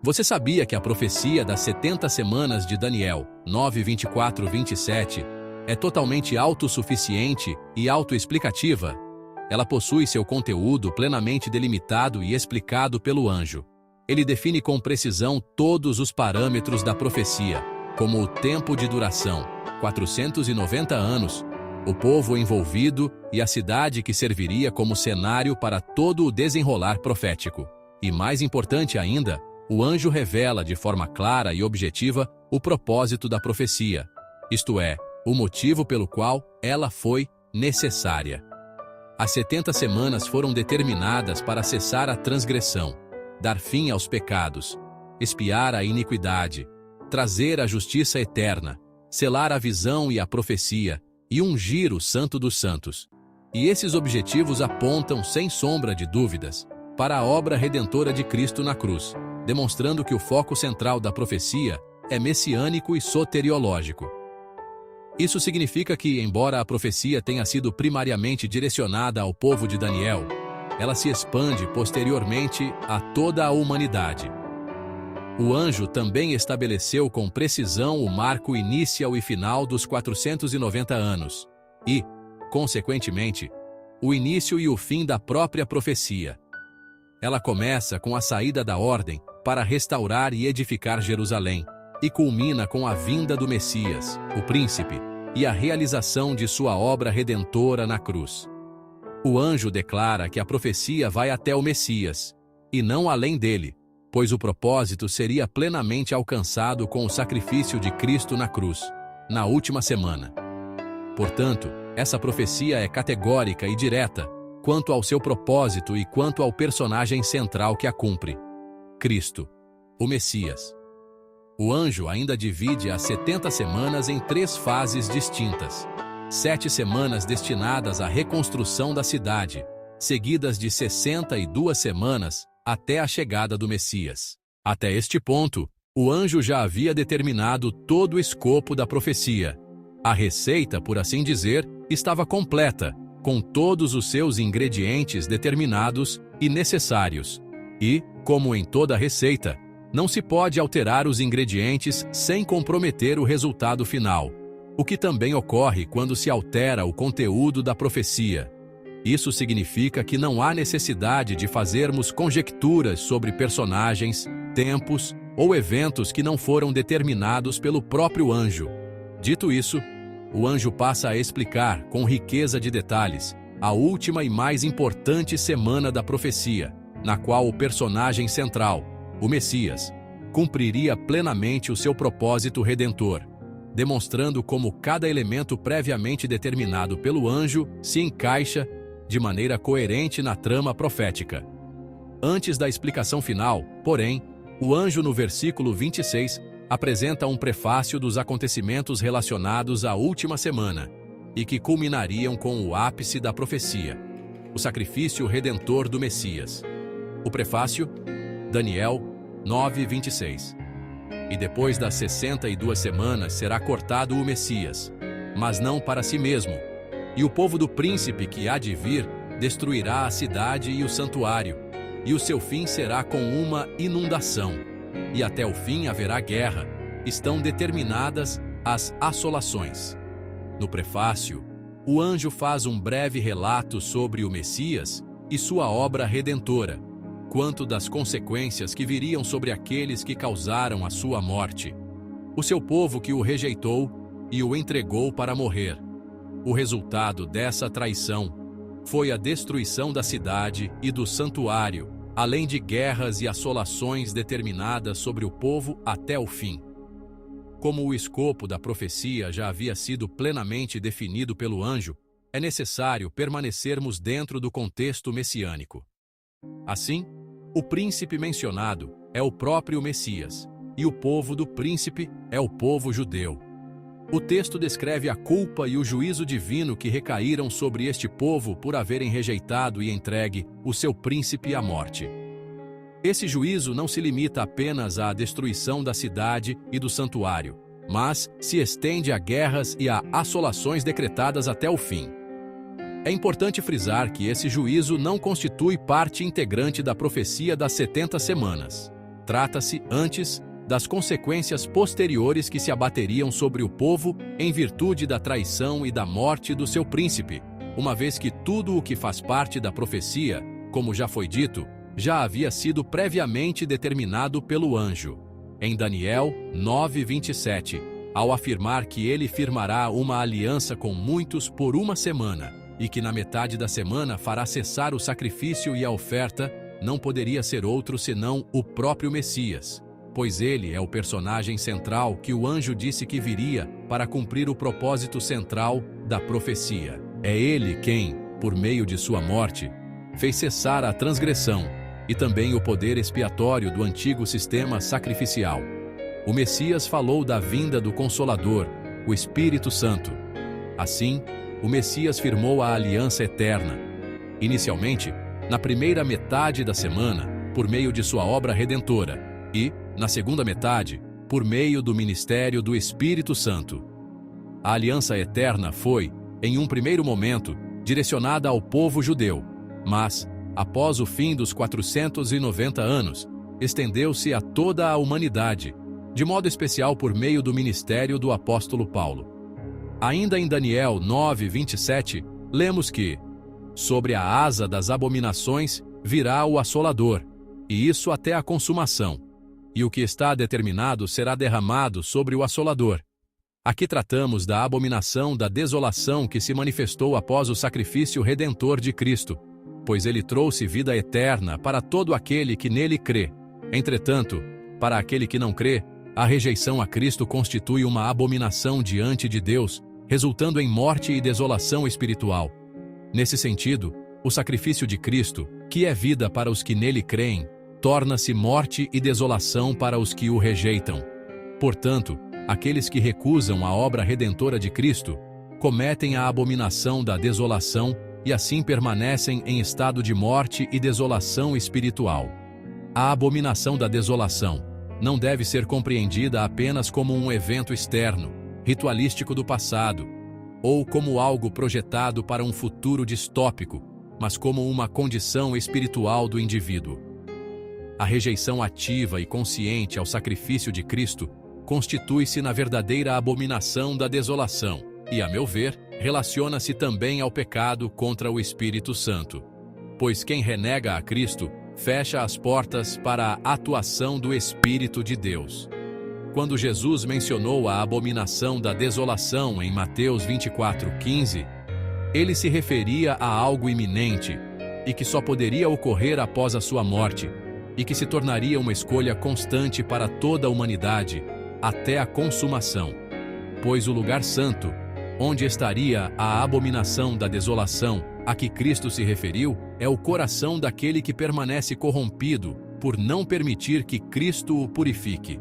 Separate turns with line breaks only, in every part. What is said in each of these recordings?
Você sabia que a profecia das 70 semanas de Daniel 9:24-27 é totalmente autossuficiente e autoexplicativa? Ela possui seu conteúdo plenamente delimitado e explicado pelo anjo. Ele define com precisão todos os parâmetros da profecia, como o tempo de duração, 490 anos, o povo envolvido e a cidade que serviria como cenário para todo o desenrolar profético. E mais importante ainda, o anjo revela de forma clara e objetiva o propósito da profecia, isto é, o motivo pelo qual ela foi necessária. As 70 semanas foram determinadas para cessar a transgressão, dar fim aos pecados, expiar a iniquidade, trazer a justiça eterna, selar a visão e a profecia e ungir o Santo dos Santos. E esses objetivos apontam, sem sombra de dúvidas, para a obra redentora de Cristo na cruz, demonstrando que o foco central da profecia é messiânico e soteriológico. Isso significa que, embora a profecia tenha sido primariamente direcionada ao povo de Daniel, ela se expande posteriormente a toda a humanidade. O anjo também estabeleceu com precisão o marco inicial e final dos 490 anos e, consequentemente, o início e o fim da própria profecia. Ela começa com a saída da ordem para restaurar e edificar Jerusalém, e culmina com a vinda do Messias, o príncipe, e a realização de sua obra redentora na cruz. O anjo declara que a profecia vai até o Messias, e não além dele, pois o propósito seria plenamente alcançado com o sacrifício de Cristo na cruz, na última semana. Portanto, essa profecia é categórica e direta quanto ao seu propósito e quanto ao personagem central que a cumpre: Cristo, o Messias. O anjo ainda divide as 70 semanas em 3 fases distintas. 7 semanas destinadas à reconstrução da cidade, seguidas de 62 semanas até a chegada do Messias. Até este ponto, o anjo já havia determinado todo o escopo da profecia. A receita, por assim dizer, estava completa, com todos os seus ingredientes determinados e necessários. E, como em toda receita, não se pode alterar os ingredientes sem comprometer o resultado final, o que também ocorre quando se altera o conteúdo da profecia. Isso significa que não há necessidade de fazermos conjecturas sobre personagens, tempos ou eventos que não foram determinados pelo próprio anjo. Dito isso, o anjo passa a explicar, com riqueza de detalhes, a última e mais importante semana da profecia, na qual o personagem central, o Messias, cumpriria plenamente o seu propósito redentor, demonstrando como cada elemento previamente determinado pelo anjo se encaixa de maneira coerente na trama profética. Antes da explicação final, porém, o anjo no versículo 26 apresenta um prefácio dos acontecimentos relacionados à última semana e que culminariam com o ápice da profecia, o sacrifício redentor do Messias. O prefácio, Daniel 9:26. E depois das 62 semanas será cortado o Messias, mas não para si mesmo, e o povo do príncipe que há de vir destruirá a cidade e o santuário, e o seu fim será com uma inundação, e até o fim haverá guerra. Estão determinadas as assolações. No prefácio, o anjo faz um breve relato sobre o Messias e sua obra redentora, quanto das consequências que viriam sobre aqueles que causaram a sua morte, o seu povo que o rejeitou e o entregou para morrer. O resultado dessa traição foi a destruição da cidade e do santuário, além de guerras e assolações determinadas sobre o povo até o fim. Como o escopo da profecia já havia sido plenamente definido pelo anjo, é necessário permanecermos dentro do contexto messiânico. Assim, o príncipe mencionado é o próprio Messias, e o povo do príncipe é o povo judeu. O texto descreve a culpa e o juízo divino que recaíram sobre este povo por haverem rejeitado e entregue o seu príncipe à morte. Esse juízo não se limita apenas à destruição da cidade e do santuário, mas se estende a guerras e a assolações decretadas até o fim. É importante frisar que esse juízo não constitui parte integrante da profecia das 70 semanas. Trata-se, antes, das consequências posteriores que se abateriam sobre o povo em virtude da traição e da morte do seu príncipe, uma vez que tudo o que faz parte da profecia, como já foi dito, já havia sido previamente determinado pelo anjo. Em Daniel 9:27, ao afirmar que ele firmará uma aliança com muitos por uma semana, e que na metade da semana fará cessar o sacrifício e a oferta, não poderia ser outro senão o próprio Messias, pois ele é o personagem central que o anjo disse que viria para cumprir o propósito central da profecia. É ele quem, por meio de sua morte, fez cessar a transgressão e também o poder expiatório do antigo sistema sacrificial. O Messias falou da vinda do Consolador, o Espírito Santo. Assim, o Messias firmou a aliança eterna, inicialmente, na primeira metade da semana, por meio de sua obra redentora, e, na segunda metade, por meio do ministério do Espírito Santo. A aliança eterna foi, em um primeiro momento, direcionada ao povo judeu, mas, após o fim dos 490 anos, estendeu-se a toda a humanidade, de modo especial por meio do ministério do apóstolo Paulo. Ainda em Daniel 9:27, lemos que, sobre a asa das abominações virá o assolador, e isso até a consumação, e o que está determinado será derramado sobre o assolador. Aqui tratamos da abominação da desolação que se manifestou após o sacrifício redentor de Cristo, pois ele trouxe vida eterna para todo aquele que nele crê. Entretanto, para aquele que não crê, a rejeição a Cristo constitui uma abominação diante de Deus, resultando em morte e desolação espiritual. Nesse sentido, o sacrifício de Cristo, que é vida para os que nele creem, torna-se morte e desolação para os que o rejeitam. Portanto, aqueles que recusam a obra redentora de Cristo, cometem a abominação da desolação e assim permanecem em estado de morte e desolação espiritual. A abominação da desolação não deve ser compreendida apenas como um evento externo, ritualístico do passado, ou como algo projetado para um futuro distópico, mas como uma condição espiritual do indivíduo. A rejeição ativa e consciente ao sacrifício de Cristo constitui-se na verdadeira abominação da desolação e, a meu ver, relaciona-se também ao pecado contra o Espírito Santo. Pois quem renega a Cristo fecha as portas para a atuação do Espírito de Deus. Quando Jesus mencionou a abominação da desolação em Mateus 24:15, ele se referia a algo iminente e que só poderia ocorrer após a sua morte, e que se tornaria uma escolha constante para toda a humanidade, até a consumação. Pois o lugar santo, onde estaria a abominação da desolação a que Cristo se referiu, é o coração daquele que permanece corrompido por não permitir que Cristo o purifique.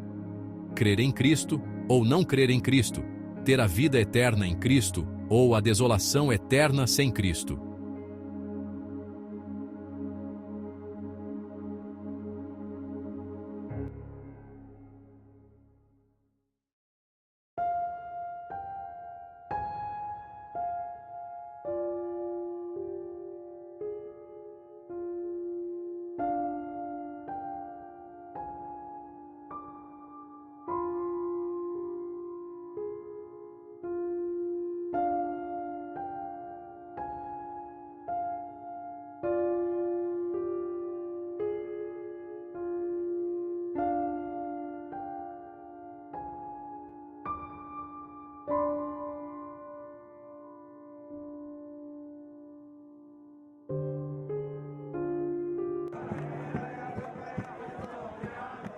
Crer em Cristo ou não crer em Cristo, ter a vida eterna em Cristo ou a desolação eterna sem Cristo.